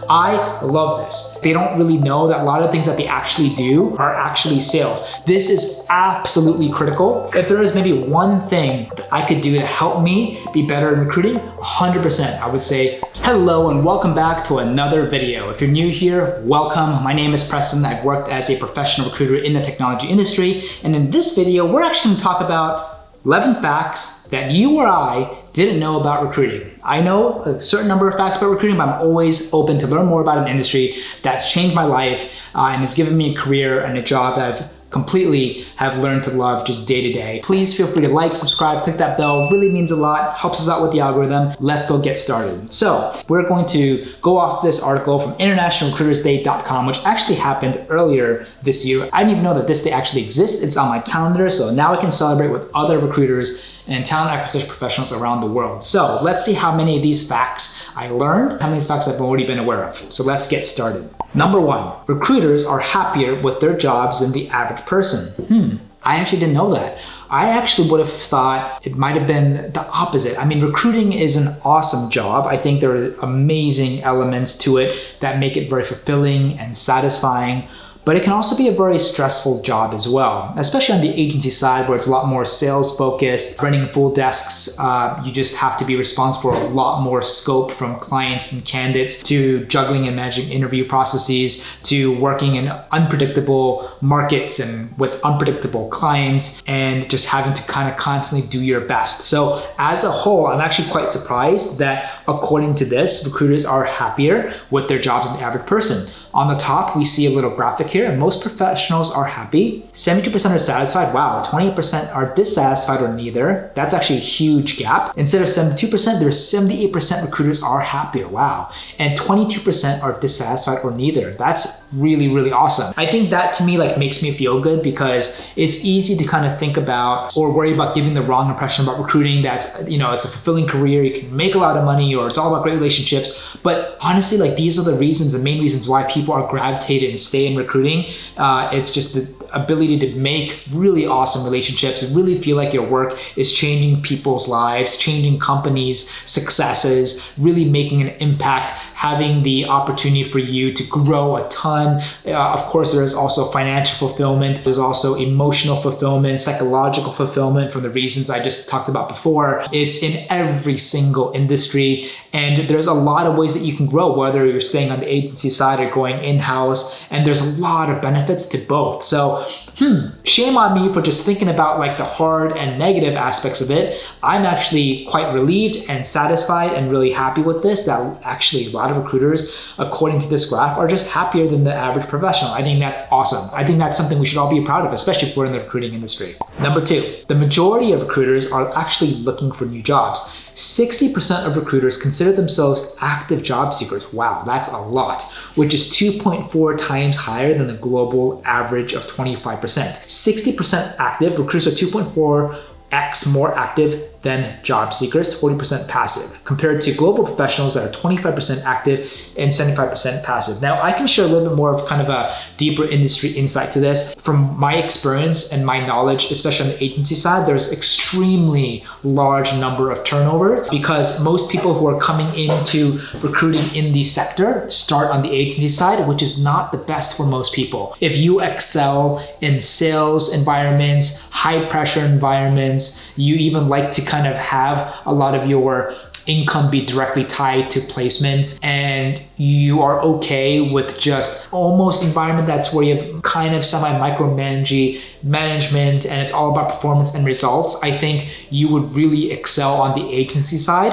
I love this. They don't really know that a lot of things that they actually do are actually sales. This is absolutely critical. If there is maybe one thing that I could do to help me be better in recruiting, 100% I would say, hello and welcome back to another video. If you're new here, welcome. My name is Preston. I've worked as a professional recruiter in the technology industry. And in this video, we're actually gonna talk about 11 facts that you or I didn't know about recruiting. I know a certain number of facts about recruiting, but I'm always open to learn more about an industry that's changed my life and has given me a career and a job that I've completely have learned to love just day to day. Please feel free to like, subscribe, click that bell. Really means a lot, helps us out with the algorithm. Let's go get started. So we're going to go off this article from internationalrecruitersday.com, which actually happened earlier this year. I didn't even know that this day actually exists. It's on my calendar, so now I can celebrate with other recruiters and talent acquisition professionals around the world. So let's see how many of these facts I learned, how many of these facts I've already been aware of. So let's get started. Number one, recruiters are happier with their jobs than the average person. I actually didn't know that. I actually would have thought it might have been the opposite. I mean, recruiting is an awesome job. I think there are amazing elements to it that make it very fulfilling and satisfying. But it can also be a very stressful job as well, especially on the agency side where it's a lot more sales focused, running full desks. You just have to be responsible for a lot more scope from clients and candidates to juggling and managing interview processes to working in unpredictable markets and with unpredictable clients and just having to kind of constantly do your best. So as a whole, I'm actually quite surprised that according to this, recruiters are happier with their jobs than the average person. On the top, we see a little graphic here. Most professionals are happy. 72% are satisfied. Wow, 28% are dissatisfied or neither. That's actually a huge gap. Instead of 72%, there's 78% recruiters are happier. Wow. And 22% are dissatisfied or neither. That's really, really awesome. I think that to me makes me feel good because it's easy to kind of think about or worry about giving the wrong impression about recruiting. That's, it's a fulfilling career. You can make a lot of money or it's all about great relationships. But honestly, these are the reasons, the main reasons why people are gravitated and stay in recruiting. It's just the ability to make really awesome relationships and really feel like your work is changing people's lives, changing companies' successes, really making an impact, having the opportunity for you to grow a ton. Of course, there's also financial fulfillment. There's also emotional fulfillment, psychological fulfillment from the reasons I just talked about before. It's in every single industry. And there's a lot of ways that you can grow, whether you're staying on the agency side or going in-house. And there's a lot of benefits to both. So, shame on me for just thinking about the hard and negative aspects of it. I'm actually quite relieved and satisfied and really happy with this, that actually a lot of recruiters, according to this graph, are just happier than the average professional. I think that's awesome. I think that's something we should all be proud of, especially if we're in the recruiting industry. Number two, the majority of recruiters are actually looking for new jobs. 60% of recruiters consider themselves active job seekers. Wow, that's a lot, which is 2.4 times higher than the global average of 25%. 60% active, recruiters are 2.4x more active than job seekers, 40% passive, compared to global professionals that are 25% active and 75% passive. Now, I can share a little bit more of kind of a deeper industry insight to this. From my experience and my knowledge, especially on the agency side, there's extremely large number of turnover because most people who are coming into recruiting in the sector start on the agency side, which is not the best for most people. If you excel in sales environments, high pressure environments, you even like to kind of have a lot of your income be directly tied to placements and you are okay with just almost environment that's where you have kind of semi-micromanaging management and it's all about performance and results, I think you would really excel on the agency side.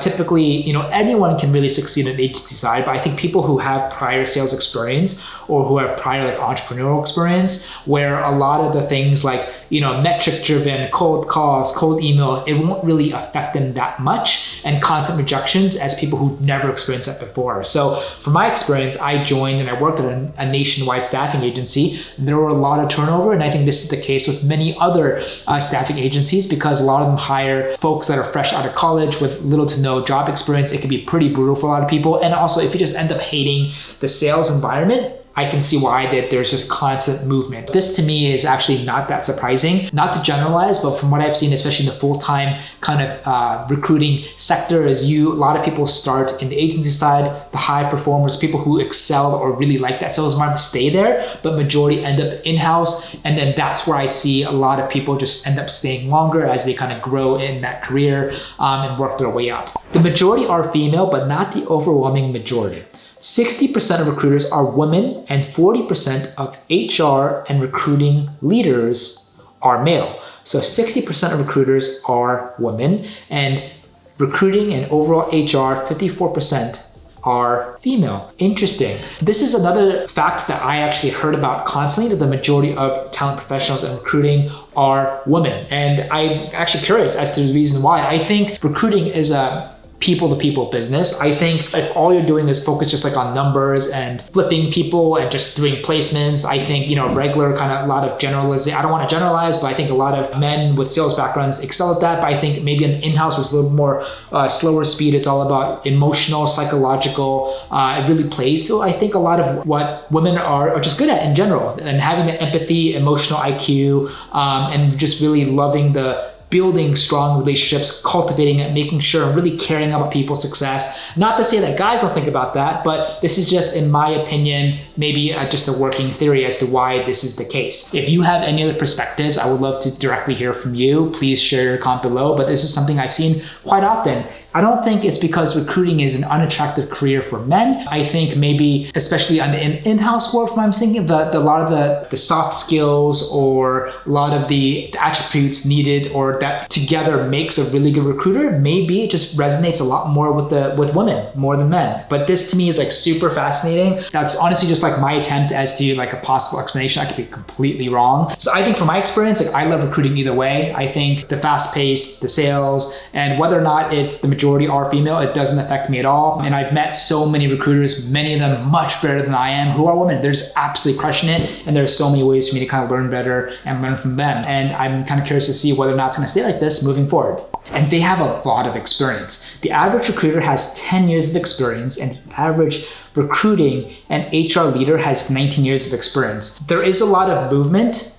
Typically, anyone can really succeed on the agency side, but I think people who have prior sales experience or who have prior entrepreneurial experience where a lot of the things metric driven, cold calls, cold emails, it won't really affect them that much, and constant rejections as people who've never experienced that before. So from my experience, I joined and I worked at a nationwide staffing agency. There were a lot of turnover, and I think this is the case with many other staffing agencies because a lot of them hire folks that are fresh out of college with little to no job experience. It can be pretty brutal for a lot of people. And also, if you just end up hating the sales environment, I can see why that there's just constant movement. This to me is actually not that surprising. Not to generalize, but from what I've seen, especially in the full-time kind of recruiting sector, is a lot of people start in the agency side, the high performers, people who excel or really like that sales environment stay there, but majority end up in-house. And then that's where I see a lot of people just end up staying longer as they kind of grow in that career and work their way up. The majority are female, but not the overwhelming majority. 60% of recruiters are women and 40% of HR and recruiting leaders are male. So 60% of recruiters are women, and recruiting and overall HR, 54% are female. Interesting. This is another fact that I actually heard about constantly, that the majority of talent professionals in recruiting are women. And I'm actually curious as to the reason why. I think recruiting is a people-to-people business. I think if all you're doing is focus just like on numbers and flipping people and just doing placements, I think, regular kind of a lot of generalization. I don't want to generalize, but I think a lot of men with sales backgrounds excel at that. But I think maybe in in-house was a little more slower speed. It's all about emotional, psychological. It really plays to, I think, a lot of what women are just good at in general, and having the empathy, emotional IQ, and just really loving building strong relationships, cultivating it, making sure and really caring about people's success. Not to say that guys don't think about that, but this is just, in my opinion, maybe just a working theory as to why this is the case. If you have any other perspectives, I would love to directly hear from you. Please share your comment below, but this is something I've seen quite often. I don't think it's because recruiting is an unattractive career for men. I think maybe, especially in in-house work, from what I'm thinking, a lot of the soft skills or a lot of the attributes needed or that together makes a really good recruiter, maybe it just resonates a lot more with women more than men. But this to me is like super fascinating. That's honestly just like my attempt as to like a possible explanation. I could be completely wrong. So I think from my experience, like I love recruiting either way. I think the fast paced, the sales, and whether or not it's the majority are female, it doesn't affect me at all. And I've met so many recruiters, many of them much better than I am, who are women. They're just absolutely crushing it. And there's so many ways for me to kind of learn better and learn from them. And I'm kind of curious to see whether or not it's going to stay like this moving forward. And they have a lot of experience. The average recruiter has 10 years of experience, and the average recruiting and HR leader has 19 years of experience. There is a lot of movement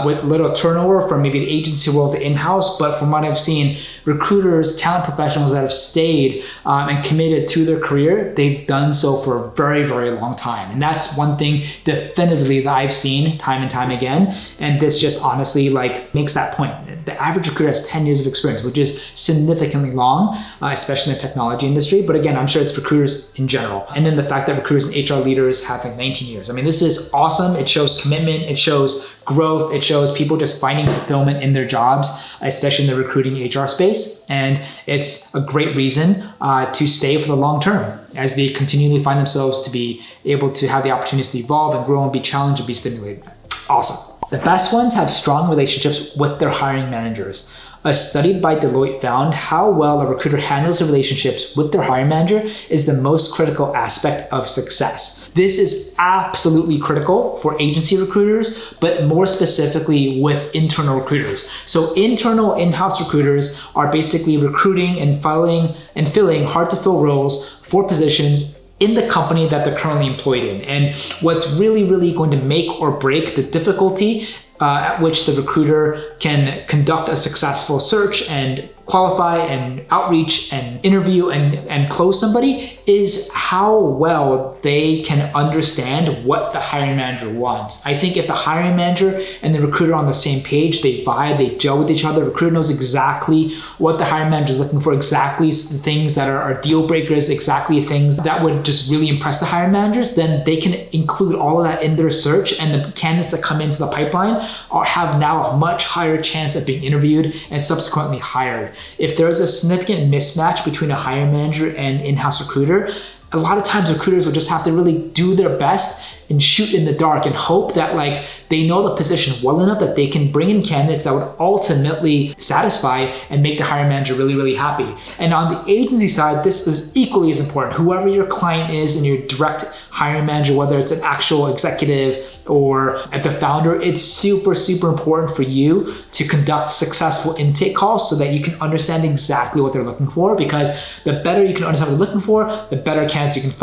with little turnover from maybe the agency world to in-house, but from what I've seen, recruiters, talent professionals that have stayed and committed to their career, they've done so for a very, very long time. And that's one thing definitively that I've seen time and time again. And this just honestly like makes that point. The average recruiter has 10 years of experience, which is significantly long, especially in the technology industry. But again, I'm sure it's recruiters in general. And then the fact that recruiters and HR leaders have like 19 years. I mean, this is awesome. It shows commitment. It shows growth. It shows people just finding fulfillment in their jobs, especially in the recruiting HR space. And it's a great reason to stay for the long term as they continually find themselves to be able to have the opportunities to evolve and grow and be challenged and be stimulated. Awesome. The best ones have strong relationships with their hiring managers. A study by Deloitte found how well a recruiter handles their relationships with their hiring manager is the most critical aspect of success. This is absolutely critical for agency recruiters, but more specifically with internal recruiters. So internal in-house recruiters are basically recruiting and filling hard to fill roles for positions in the company that they're currently employed in. And what's really, really going to make or break the difficulty at which the recruiter can conduct a successful search and qualify and outreach and interview and close somebody is how well they can understand what the hiring manager wants. I think if the hiring manager and the recruiter are on the same page, they vibe, they gel with each other, the recruiter knows exactly what the hiring manager is looking for, exactly the things that are deal breakers, exactly things that would just really impress the hiring managers, then they can include all of that in their search, and the candidates that come into the pipeline have now a much higher chance of being interviewed and subsequently hired. If there's a significant mismatch between a hiring manager and in-house recruiter, a lot of times recruiters will just have to really do their best and shoot in the dark and hope that like they know the position well enough that they can bring in candidates that would ultimately satisfy and make the hiring manager really, really happy. And on the agency side, this is equally as important. Whoever your client is and your direct hiring manager, whether it's an actual executive or at the founder, it's super, super important for you to conduct successful intake calls so that you can understand exactly what they're looking for, because the better you can understand what they're looking for, the better candidates you can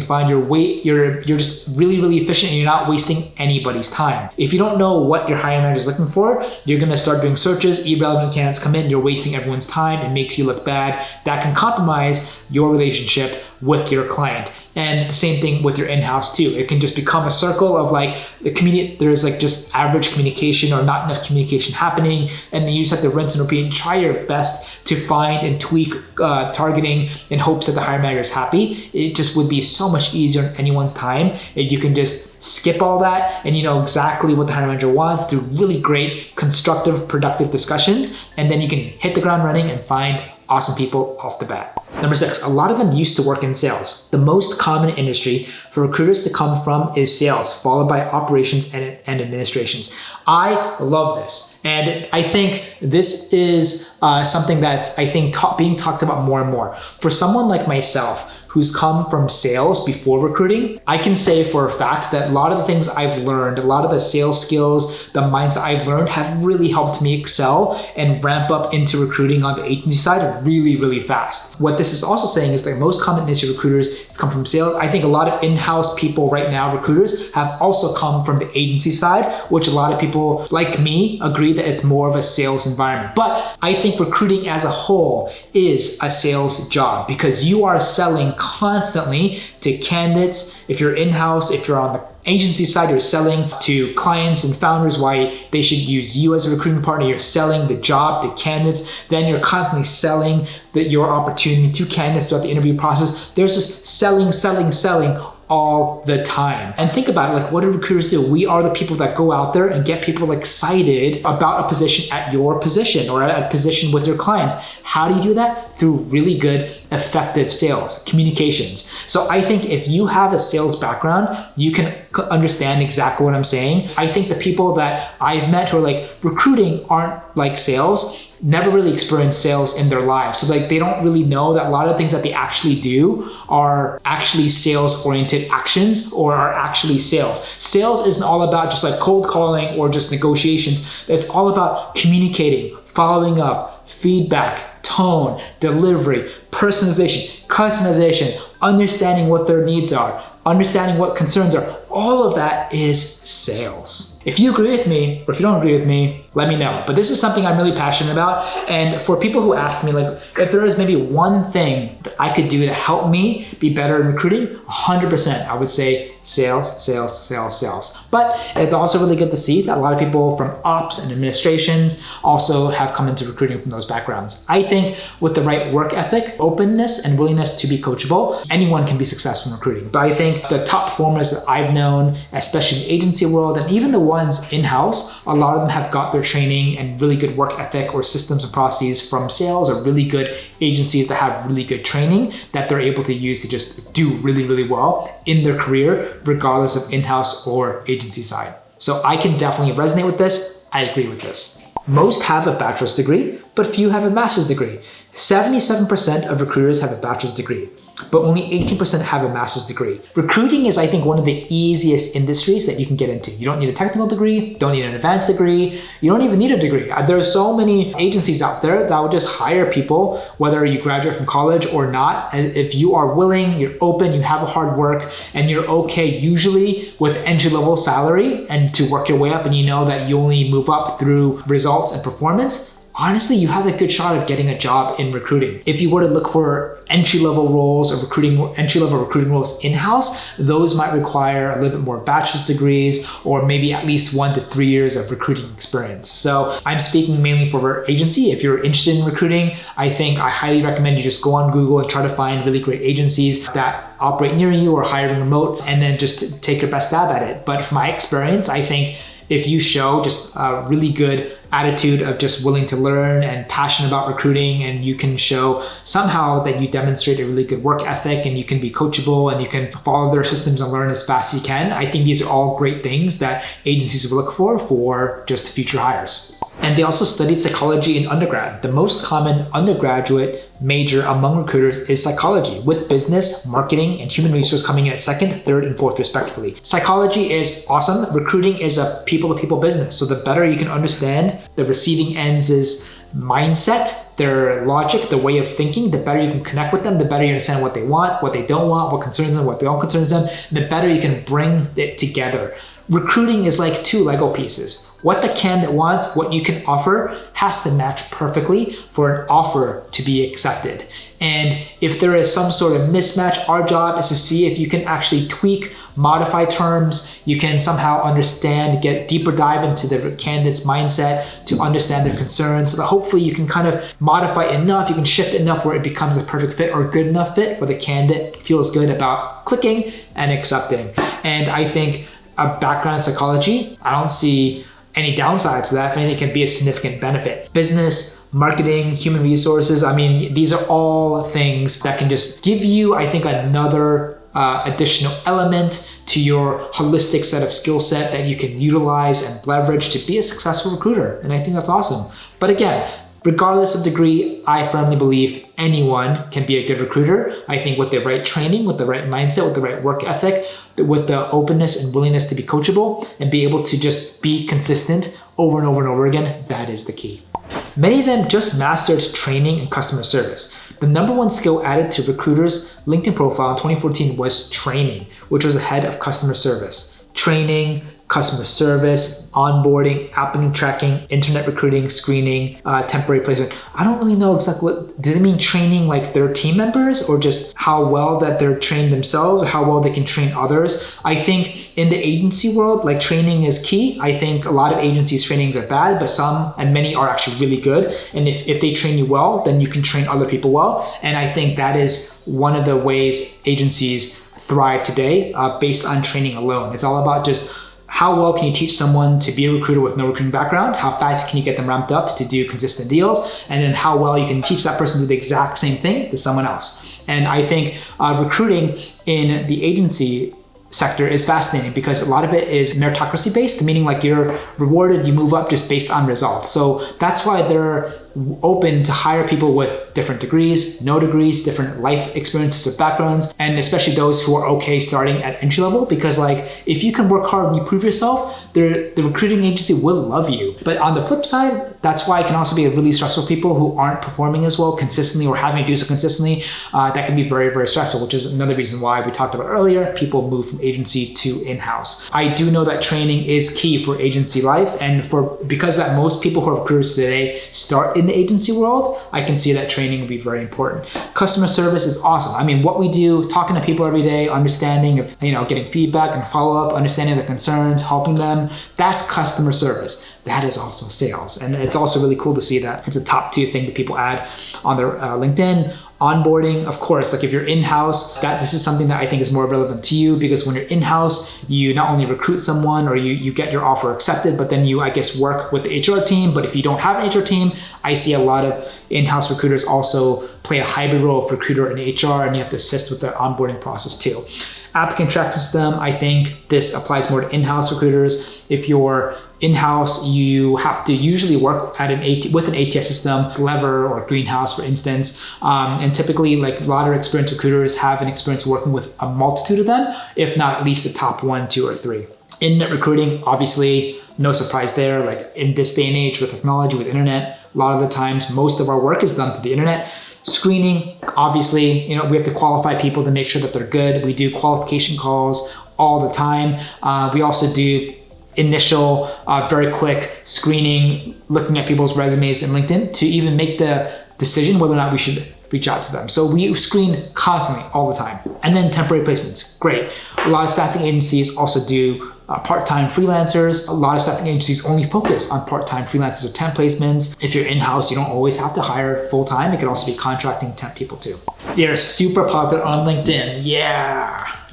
find, you're just really, really efficient and you're not wasting anybody's time. If you don't know what your hiring manager is looking for, you're gonna start doing searches, irrelevant candidates come in, you're wasting everyone's time, it makes you look bad. That can compromise your relationship with your client. And the same thing with your in-house too. It can just become a circle of like there's like just average communication or not enough communication happening, and then you just have to rinse and repeat and try your best to find and tweak targeting in hopes that the hiring manager is happy. It just would be so much easier on anyone's time if you can just skip all that and you know exactly what the hiring manager wants through really great, constructive, productive discussions, and then you can hit the ground running and find awesome people off the bat. Number 6, a lot of them used to work in sales. The most common industry for recruiters to come from is sales, followed by operations and administrations. I love this. And I think this is something that's, being talked about more and more. For someone like myself, who's come from sales before recruiting, I can say for a fact that a lot of the things I've learned, a lot of the sales skills, the mindset I've learned have really helped me excel and ramp up into recruiting on the agency side really, really fast. What this is also saying is that most common industry recruiters come from sales. I think a lot of in-house people right now, recruiters, have also come from the agency side, which a lot of people like me agree that it's more of a sales environment. But I think recruiting as a whole is a sales job because you are selling constantly to candidates. If you're in-house, if you're on the agency side, you're selling to clients and founders why they should use you as a recruiting partner. You're selling the job to candidates. Then you're constantly selling your opportunity to candidates throughout the interview process. There's just selling all the time. And think about it, like what do recruiters do? We are the people that go out there and get people excited about a position at your position or at a position with your clients. How do you do that? Through really good, effective sales, communications. So I think if you have a sales background, you can understand exactly what I'm saying. I think the people that I've met who are like, recruiting aren't like sales, never really experienced sales in their lives. So like they don't really know that a lot of things that they actually do are actually sales oriented actions or are actually sales. Sales isn't all about just like cold calling or just negotiations. It's all about communicating, following up, feedback, tone, delivery, personalization, customization, understanding what their needs are, understanding what concerns are. All of that is sales. If you agree with me, or if you don't agree with me, let me know. But this is something I'm really passionate about. And for people who ask me, like, if there is maybe one thing that I could do to help me be better in recruiting, 100%, I would say sales, sales, sales, sales. But it's also really good to see that a lot of people from ops and administrations also have come into recruiting from those backgrounds. I think with the right work ethic, openness, and willingness to be coachable, anyone can be successful in recruiting. But I think the top performers that I've known, especially in the agency world, and even the ones in-house, a lot of them have got their training and really good work ethic or systems and processes from sales or really good agencies that have really good training that they're able to use to just do really, really well in their career, regardless of in-house or agency side. So I can definitely resonate with this. I agree with this. Most have a bachelor's degree, but few have a master's degree. 77% of recruiters have a bachelor's degree, but only 18% have a master's degree. Recruiting is, I think, one of the easiest industries that you can get into. You don't need a technical degree, don't need an advanced degree, you don't even need a degree. There are so many agencies out there that will just hire people, whether you graduate from college or not. And if you are willing, you're open, you have a hard work, and you're okay usually with entry-level salary and to work your way up, and you know that you only move up through results and performance, honestly, you have a good shot of getting a job in recruiting. If you were to look for entry-level roles or entry-level recruiting roles in-house, those might require a little bit more bachelor's degrees or maybe at least 1 to 3 years of recruiting experience. So I'm speaking mainly for our agency. If you're interested in recruiting, I highly recommend you just go on Google and try to find really great agencies that operate near you or hiring remote, and then just take your best stab at it. But from my experience, I think if you show just a really good attitude of just willing to learn and passionate about recruiting, and you can show somehow that you demonstrate a really good work ethic and you can be coachable and you can follow their systems and learn as fast as you can, I think these are all great things that agencies will look for just future hires. And they also studied psychology in undergrad. The most common undergraduate major among recruiters is psychology, with business, marketing, and human resource coming in at second, third, and fourth respectively. Psychology is awesome. Recruiting is a people-to-people business. So the better you can understand the receiving ends' mindset their logic, the way of thinking, the better you can connect with them, the better you understand what they want, what they don't want, what concerns them, what don't concerns them, the better you can bring it together. Recruiting is like two Lego pieces. What the candidate wants, what you can offer, has to match perfectly for an offer to be accepted. And if there is some sort of mismatch, our job is to see if you can actually tweak, modify terms, you can somehow understand, get deeper dive into the candidate's mindset to understand their concerns, so that hopefully you can kind of modify enough, you can shift enough where it becomes a perfect fit or a good enough fit where the candidate feels good about clicking and accepting. And I think a background in psychology, I don't see any downsides to that. If anything, it can be a significant benefit. Business, marketing, human resources, I mean, these are all things that can just give you, I think, another additional element to your holistic set of skill set that you can utilize and leverage to be a successful recruiter. And I think that's awesome. But again, regardless of degree, I firmly believe anyone can be a good recruiter. I think with the right training, with the right mindset, with the right work ethic, with the openness and willingness to be coachable and be able to just be consistent over and over and over again, that is the key. Many of them just mastered training and customer service. The number one skill added to recruiters' LinkedIn profile in 2014 was training, which was ahead of customer service. Training, customer service, onboarding, applicant tracking, internet recruiting, screening, temporary placement. I don't really know exactly what, do they mean training like their team members or just how well that they're trained themselves or how well they can train others? I think in the agency world, like training is key. I think a lot of agencies' trainings are bad, but some and many are actually really good. And if they train you well, then you can train other people well. And I think that is one of the ways agencies thrive today based on training alone. It's all about just how well can you teach someone to be a recruiter with no recruiting background? How fast can you get them ramped up to do consistent deals? And then how well you can teach that person to do the exact same thing to someone else. And I think recruiting in the agency sector is fascinating because a lot of it is meritocracy based, meaning like you're rewarded, you move up just based on results. So that's why they're open to hire people with different degrees, no degrees, different life experiences or backgrounds, and especially those who are okay starting at entry level, because like if you can work hard and you prove yourself, the recruiting agency will love you. But on the flip side, that's why it can also be really stressful for people who aren't performing as well consistently or having to do so consistently. That can be very, very stressful, which is another reason why we talked about earlier, people move from agency to in-house. I do know that training is key for agency life, and because that most people who are recruiters today start in the agency world, I can see that training will be very important. Customer service is awesome. I mean, what we do, talking to people every day, understanding of, getting feedback and follow-up, understanding their concerns, helping them, that's customer service. That is also sales. And it's also really cool to see that it's a top 2 thing that people add on their LinkedIn. Onboarding, of course, like if you're in-house, this is something that I think is more relevant to you, because when you're in-house, you not only recruit someone or you get your offer accepted, but then you, I guess, work with the HR team. But if you don't have an HR team, I see a lot of in-house recruiters also play a hybrid role of recruiter and HR, and you have to assist with the onboarding process too. Applicant track system, I think this applies more to in-house recruiters. If you're in-house, you have to usually work at with an ATS system, Lever or Greenhouse, for instance. And typically, like a lot of experienced recruiters have an experience working with a multitude of them, if not at least the top 1, 2, or 3. Internet recruiting, obviously, no surprise there. Like in this day and age with technology, with internet, a lot of the times, most of our work is done through the internet. Screening, obviously, we have to qualify people to make sure that they're good. We do qualification calls all the time. We also do initial, very quick screening, looking at people's resumes in LinkedIn to even make the decision whether or not we should reach out to them. So we screen constantly, all the time. And then temporary placements, great. A lot of staffing agencies also do part-time freelancers. A lot of staffing agencies only focus on part-time freelancers or temp placements. If you're in-house, you don't always have to hire full-time. It can also be contracting temp people too. They're super popular on LinkedIn.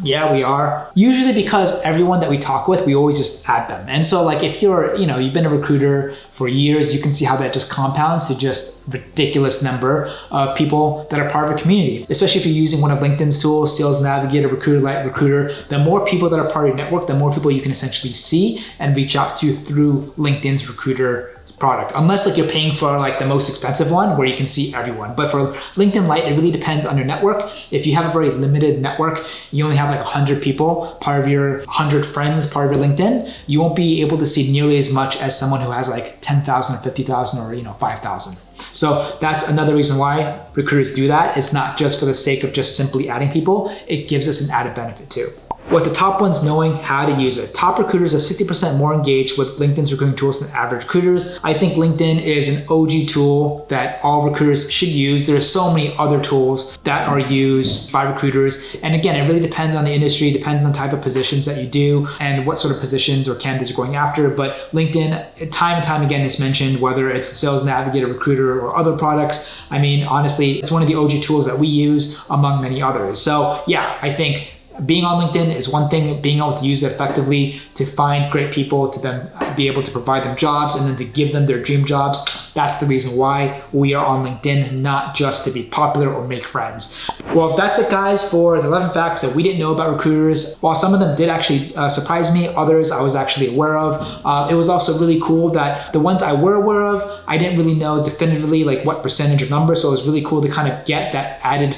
Yeah, we are. Usually because everyone that we talk with, we always just add them. And so like if you're, you've been a recruiter for years, you can see how that just compounds to just ridiculous number of people that are part of a community. Especially if you're using one of LinkedIn's tools, Sales Navigator, Recruiter Lite, Recruiter, the more people that are part of your network, the more people you can essentially see and reach out to through LinkedIn's recruiter product. Unless like you're paying for like the most expensive one where you can see everyone. But for LinkedIn Lite, it really depends on your network. If you have a very limited network, you only have like 100 people, part of your 100 friends, part of your LinkedIn, you won't be able to see nearly as much as someone who has like 10,000 or 50,000 or 5,000. So that's another reason why recruiters do that. It's not just for the sake of just simply adding people. It gives us an added benefit too. With the top ones knowing how to use it. Top recruiters are 60% more engaged with LinkedIn's recruiting tools than average recruiters. I think LinkedIn is an OG tool that all recruiters should use. There are so many other tools that are used by recruiters. And again, it really depends on the industry, depends on the type of positions that you do and what sort of positions or candidates you're going after. But LinkedIn, time and time again, is mentioned, whether it's the Sales Navigator, Recruiter, or other products. I mean, honestly, it's one of the OG tools that we use among many others. So yeah, I think being on LinkedIn is one thing, being able to use it effectively to find great people, to then be able to provide them jobs and then to give them their dream jobs. That's the reason why we are on LinkedIn, not just to be popular or make friends. Well, that's it guys for the 11 facts that we didn't know about recruiters. While some of them did actually surprise me, others I was actually aware of. It was also really cool that the ones I were aware of, I didn't really know definitively like what percentage or number. So it was really cool to kind of get that added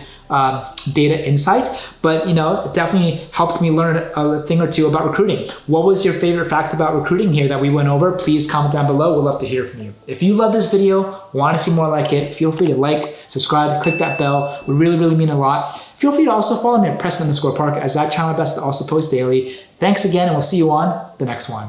data insight, but it definitely helped me learn a thing or two about recruiting. What was your favorite fact about recruiting here that we went over? Please comment down below. We'd love to hear from you. If you love this video, want to see more like it, feel free to like, subscribe, click that bell. It would really, really mean a lot. Feel free to also follow me at Preston_Park as I try my best to also post daily. Thanks again, and we'll see you on the next one.